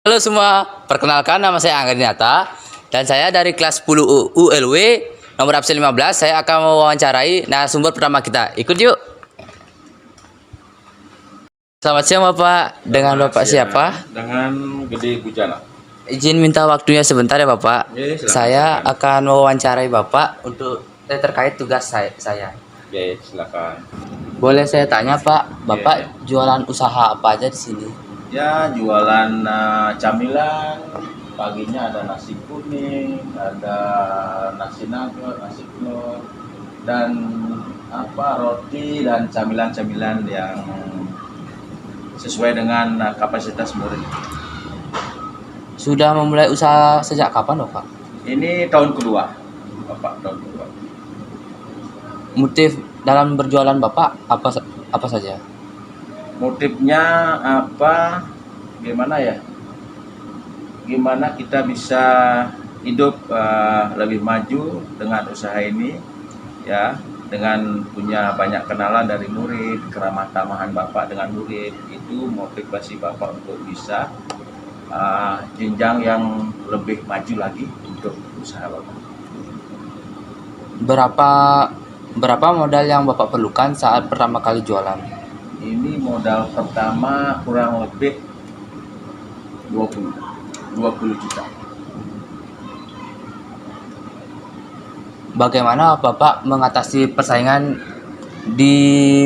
Halo semua, perkenalkan nama saya Angga Dinata dan saya dari kelas 10 ULW nomor absen 15. Saya akan mewawancarai narasumber pertama kita. Ikut yuk. Selamat siang Bapak. Dengan Bapak siapa? Dengan Gede Bujana. Izin minta waktunya sebentar ya Bapak. Silakan, Saya silakan. akan mewawancarai Bapak untuk terkait tugas saya. Silakan. Boleh saya tanya Pak, Bapak jualan usaha apa aja di sini? Ya, jualan camilan. Paginya ada nasi kuning, ada nasi nugget, nasi telur, dan roti dan camilan-camilan yang sesuai dengan kapasitas murid. Sudah memulai usaha sejak kapan Bapak? Ini tahun kedua, Bapak, tahun kedua. Motif dalam berjualan Bapak apa saja? Motifnya apa? Gimana ya? Gimana kita bisa hidup lebih maju dengan usaha ini, ya, dengan punya banyak kenalan dari murid, keramah tamahan Bapak dengan murid, itu motivasi Bapak untuk bisa jenjang yang lebih maju lagi untuk usaha Bapak. Berapa modal yang Bapak perlukan saat pertama kali jualan? Ini modal pertama kurang lebih 20 juta. Bagaimana Bapak mengatasi persaingan di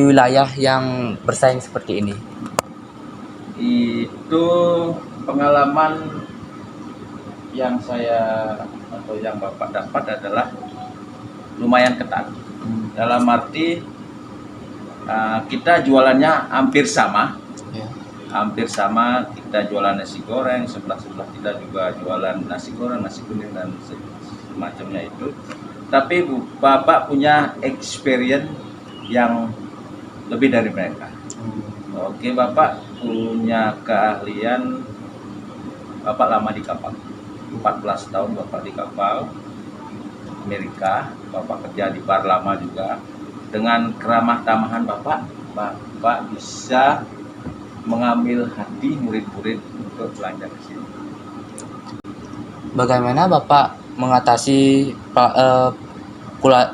wilayah yang bersaing seperti ini? Itu pengalaman yang yang Bapak dapat adalah lumayan ketat. Dalam arti kita jualannya hampir sama. Ya. Hampir sama, kita jualan nasi goreng, sebelah kita juga jualan nasi goreng, nasi kuning dan semacamnya itu. Tapi Bapak punya experience yang lebih dari mereka. Oke, Bapak punya keahlian, Bapak lama di kapal. 14 tahun Bapak di kapal Amerika, Bapak kerja di bar lama juga. Dengan keramah tamahan Bapak bisa mengambil hati murid-murid untuk belajar di sini. Bagaimana Bapak mengatasi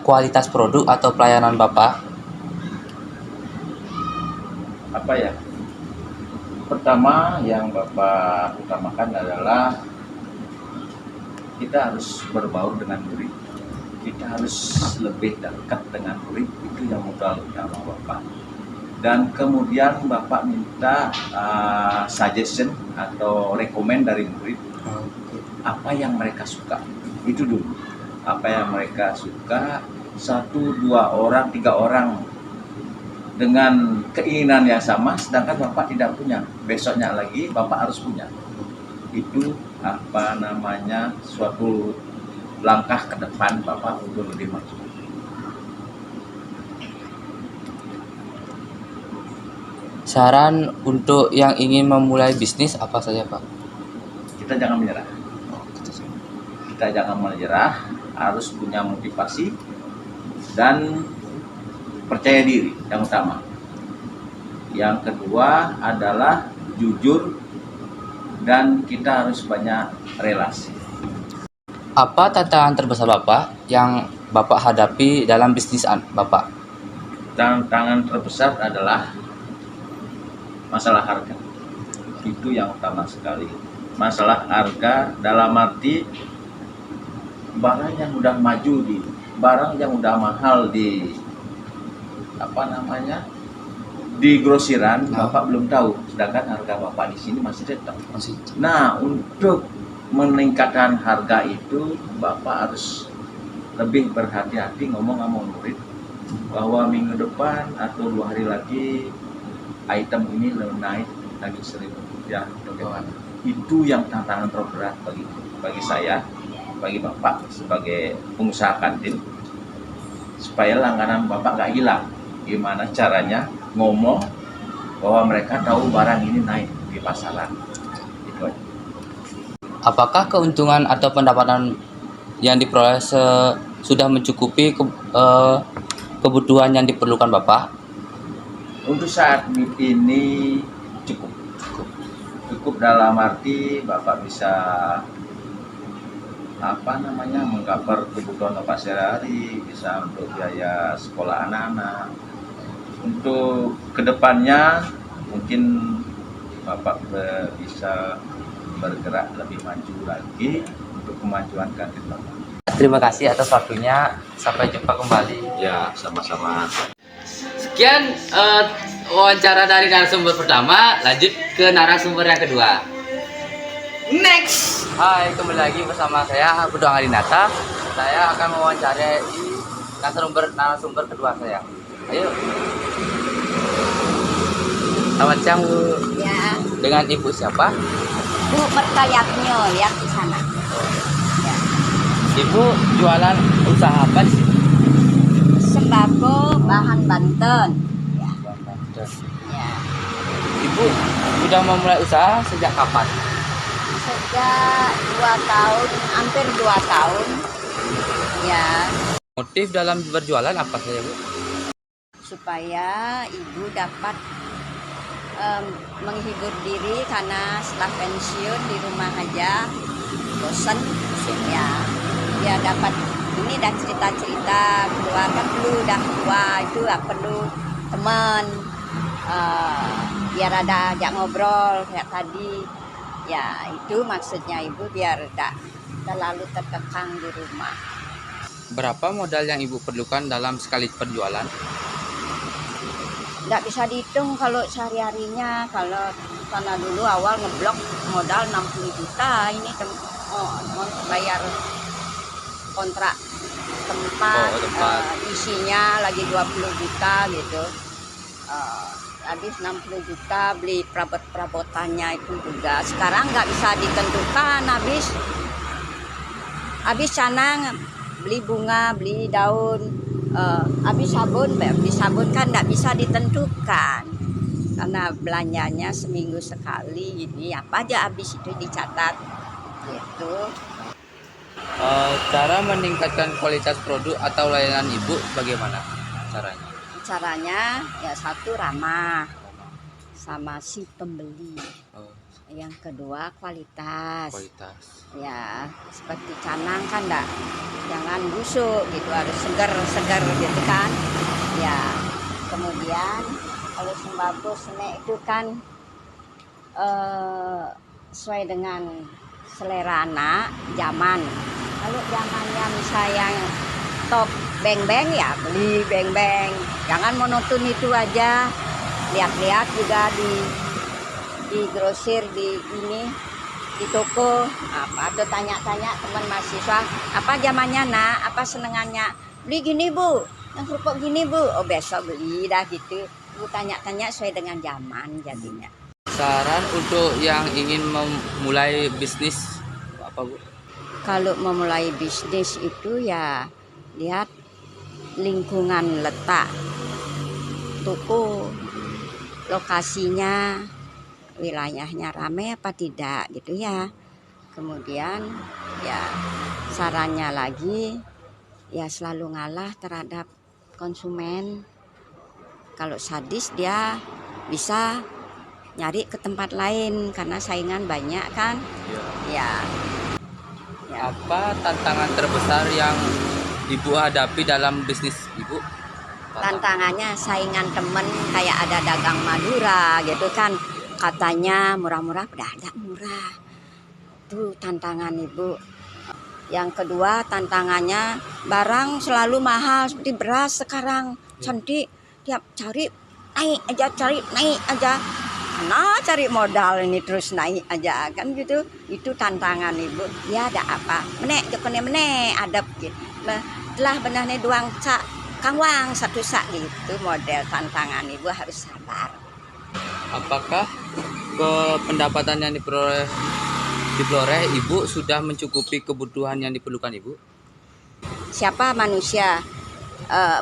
kualitas produk atau pelayanan Bapak? Pertama yang Bapak utamakan adalah kita harus berbaur dengan murid. Kita harus lebih dekat dengan murid, itu yang modal utama Bapak. Dan kemudian Bapak minta suggestion atau rekomend dari murid apa yang mereka suka. Itu dulu. Apa yang mereka suka, 1, 2 orang, 3 orang dengan keinginan yang sama, sedangkan Bapak tidak punya. Besoknya lagi Bapak harus punya. Itu suatu langkah ke depan Bapak untuk lebih maju. Saran untuk yang ingin memulai bisnis apa saja Pak? Kita jangan menyerah. Harus punya motivasi dan percaya diri yang utama. Yang kedua adalah jujur dan kita harus banyak relasi. Apa tantangan terbesar Bapak yang Bapak hadapi dalam bisnis Bapak? Tantangan terbesar adalah masalah harga. Itu yang utama sekali. Masalah harga dalam arti barang yang udah maju barang yang udah mahal di grosiran, Bapak belum tahu, sedangkan harga Bapak di sini masih tetap. Nah, untuk meningkatkan harga itu Bapak harus lebih berhati-hati ngomong sama murid bahwa minggu depan atau 2 hari lagi item ini naik lagi 1.000 rupiah. Itu yang tantangan terberat bagi saya, bagi Bapak sebagai pengusaha kantin, supaya langganan Bapak gak hilang. Gimana caranya ngomong bahwa mereka tahu barang ini naik di pasaran. Itu aja. Apakah keuntungan atau pendapatan yang diperoleh sudah mencukupi kebutuhan yang diperlukan Bapak? Untuk saat ini cukup cukup dalam arti Bapak bisa mengcover kebutuhan Bapak sehari-hari, bisa untuk biaya sekolah anak-anak. Untuk kedepannya mungkin Bapak bisa bergerak lebih maju lagi untuk kemajuan kantin Bapak. Terima kasih atas waktunya. Sampai jumpa kembali. Ya, sama-sama. Sekian wawancara dari narasumber pertama. Lanjut ke narasumber yang kedua. Next. Hai, kembali lagi bersama saya Budong Adinata. Saya akan mewawancarai narasumber kedua saya. Ayo. Selamat siang, Bu. Ya, Dengan Ibu siapa? Bu Merkayatnyo, lihat di sana. Ya. Ibu jualan usaha apa di sini? Sembako bahan Banten. Ya. Ya. Ibu sudah memulai usaha sejak kapan? Sejak 2 tahun, hampir 2 tahun. Ya, Motif dalam berjualan apa saja, Bu? supaya ibu dapat menghibur diri karena setelah pensiun di rumah aja bosan ya. Ya dapat ini dan cerita-cerita keluar kan perlu udah tua itu perlu teman biar ada ajak ngobrol kayak tadi ya, itu maksudnya ibu biar tidak terlalu terkekang di rumah. Berapa modal yang Ibu perlukan dalam sekali perjualan? Nggak bisa dihitung kalau sehari-harinya. Kalau karena dulu awal ngeblok modal 60 juta ini bayar kontrak tempat, tempat. isinya lagi 20 juta gitu. Habis 60 juta beli perabotannya itu juga. Sekarang nggak bisa ditentukan, habis canang beli bunga, beli daun. Habis sabun kan nggak bisa ditentukan karena belanjanya seminggu sekali ini apa aja habis itu dicatat gitu. Cara meningkatkan kualitas produk atau layanan Ibu bagaimana caranya? Caranya ya satu ramah sama si pembeli, yang kedua kualitas. Ya seperti canang kan jangan busuk gitu, harus segar gitu kan ya. Kemudian kalau sembako snack itu kan sesuai dengan selera anak zaman. Kalau zamannya misalnya top beng-beng ya beli beng-beng, jangan monoton itu aja. Lihat-lihat juga di grosir di toko apa tuh, tanya-tanya teman mahasiswa apa zamannya nak, apa senengannya, beli gini Bu, yang kerupuk gini Bu, oh besok beli dah gitu. Bu tanya-tanya sesuai dengan zaman jadinya. Saran untuk yang ingin memulai bisnis apa, Bu? Kalau memulai bisnis itu ya lihat lingkungan letak toko, lokasinya, wilayahnya ramai apa tidak gitu ya. Kemudian ya sarannya lagi ya selalu ngalah terhadap konsumen. Kalau sadis dia bisa nyari ke tempat lain karena saingan banyak kan ya. Apa tantangan terbesar yang Ibu hadapi dalam bisnis Ibu? Tantangannya saingan temen kayak ada dagang Madura gitu kan, katanya murah-murah, udah ada murah. Itu tantangan Ibu. Yang kedua tantangannya barang selalu mahal seperti beras sekarang. Cantik tiap cari naik aja. Nah cari modal ini terus naik aja kan gitu. Itu tantangan Ibu. Ya ada apa? Menek jokone menek adab gitu. Telah benahnya doang cak kangwang satu sak gitu model tantangan Ibu, harus sabar. Apakah pendapatan yang diperoleh Ibu sudah mencukupi kebutuhan yang diperlukan Ibu? Siapa manusia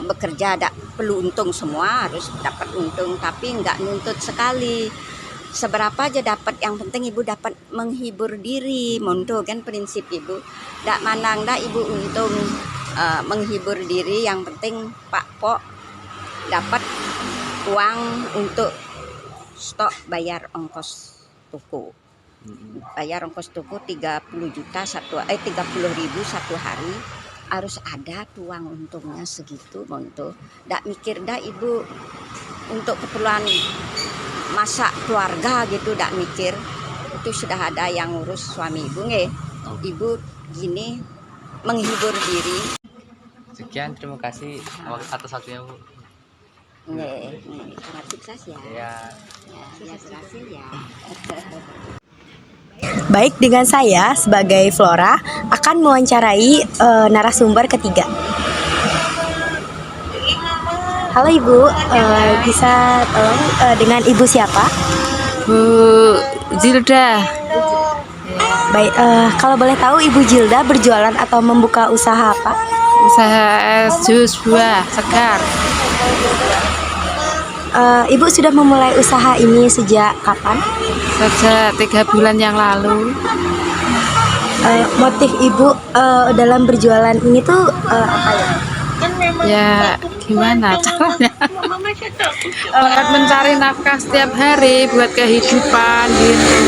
bekerja perlu untung, semua harus dapat untung, tapi nggak nuntut sekali. Seberapa aja dapat, yang penting Ibu dapat menghibur diri, monto kan prinsip Ibu. Ndak manang Ibu untung menghibur diri, yang penting Pak Pok dapat uang untuk stok bayar ongkos toko. bayar ongkos tuku 30.000 satu hari, harus ada tuang untungnya segitu untuk ndak mikir dah ibu untuk keperluan masak keluarga gitu, ndak mikir itu sudah ada yang ngurus suami ibu nge. Ibu gini menghibur diri. Sekian, terima kasih atas waktunya Bu. Sangat sukses ya. Ya. Ya berhasil ya. Baik, dengan saya sebagai Flora akan mewawancarai narasumber ketiga. Halo Ibu, bisa tolong dengan Ibu siapa? Bu Zilda. Baik, kalau boleh tahu Ibu Zilda berjualan atau membuka usaha apa? Usaha es jus buah segar. Ibu sudah memulai usaha ini sejak kapan? Sejak 3 bulan yang lalu. Motif Ibu dalam berjualan ini tuh apa ya? Ya gimana caranya? Buat mencari nafkah setiap hari buat kehidupan gitu.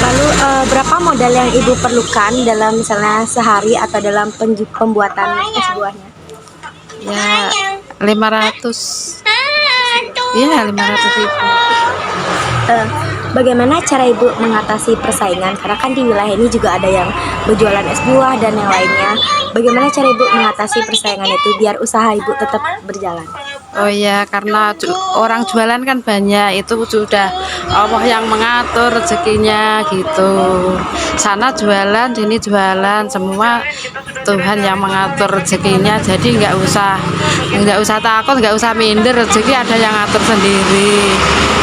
Lalu berapa modal yang Ibu perlukan dalam misalnya sehari atau dalam pembuatan es buahnya? Ya 500. Iya 500.000. Bagaimana cara Ibu mengatasi persaingan? Karena kan di wilayah ini juga ada yang berjualan es buah dan yang lainnya. Bagaimana cara Ibu mengatasi persaingan itu biar usaha Ibu tetap berjalan? Oh ya, karena orang jualan kan banyak, itu sudah Allah yang mengatur rezekinya gitu. Sana jualan, sini jualan, semua Tuhan yang mengatur rezekinya. Jadi nggak usah takut, nggak usah minder, rezeki ada yang ngatur sendiri.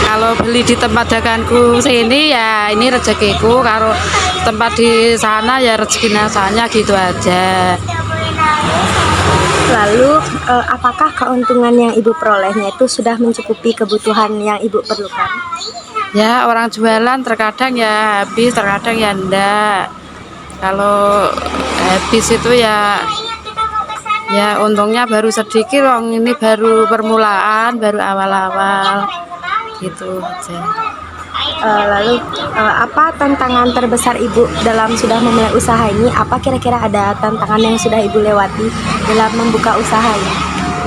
Kalau beli di tempat dagangku sini ya ini rezekiku, kalau tempat di sana ya rezekinya sana gitu aja. Lalu apakah keuntungan yang Ibu perolehnya itu sudah mencukupi kebutuhan yang Ibu perlukan? Ya orang jualan terkadang ya habis, terkadang ya enggak. Kalau habis itu ya untungnya baru sedikit, wong ini baru permulaan, baru awal-awal gitu aja. Lalu apa tantangan terbesar Ibu dalam sudah memulai usaha ini? Apa kira-kira ada tantangan yang sudah Ibu lewati dalam membuka usaha ini?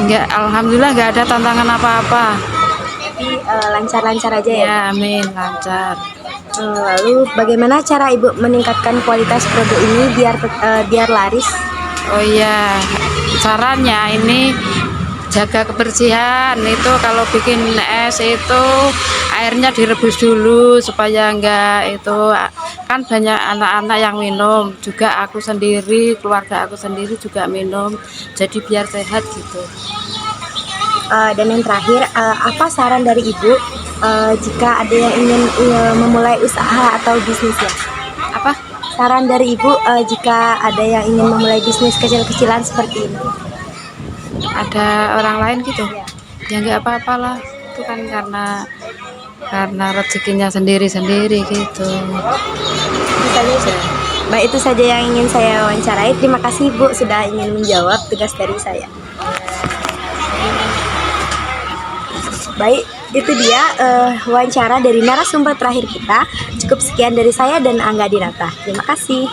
Enggak, alhamdulillah enggak ada tantangan apa-apa. Jadi lancar-lancar aja ya? Ya, amin, lancar. Lalu bagaimana cara Ibu meningkatkan kualitas produk ini biar laris? Oh iya, caranya ini jaga kebersihan. Itu kalau bikin es itu airnya direbus dulu supaya enggak itu, kan banyak anak-anak yang minum, juga aku sendiri, keluarga aku sendiri juga minum, jadi biar sehat gitu. Dan yang terakhir, apa saran dari Ibu jika ada yang ingin memulai usaha atau bisnisnya? Apa? Saran dari Ibu jika ada yang ingin memulai bisnis kecil-kecilan seperti ini? Ada orang lain gitu? Ya enggak apa-apalah, itu kan karena rezekinya sendiri-sendiri gitu. Baik, itu saja yang ingin saya wawancarai. Terima kasih Bu sudah ingin menjawab tugas dari saya. Baik, itu dia wawancara dari narasumber terakhir kita. Cukup sekian dari saya dan Angga Dinata. Terima kasih.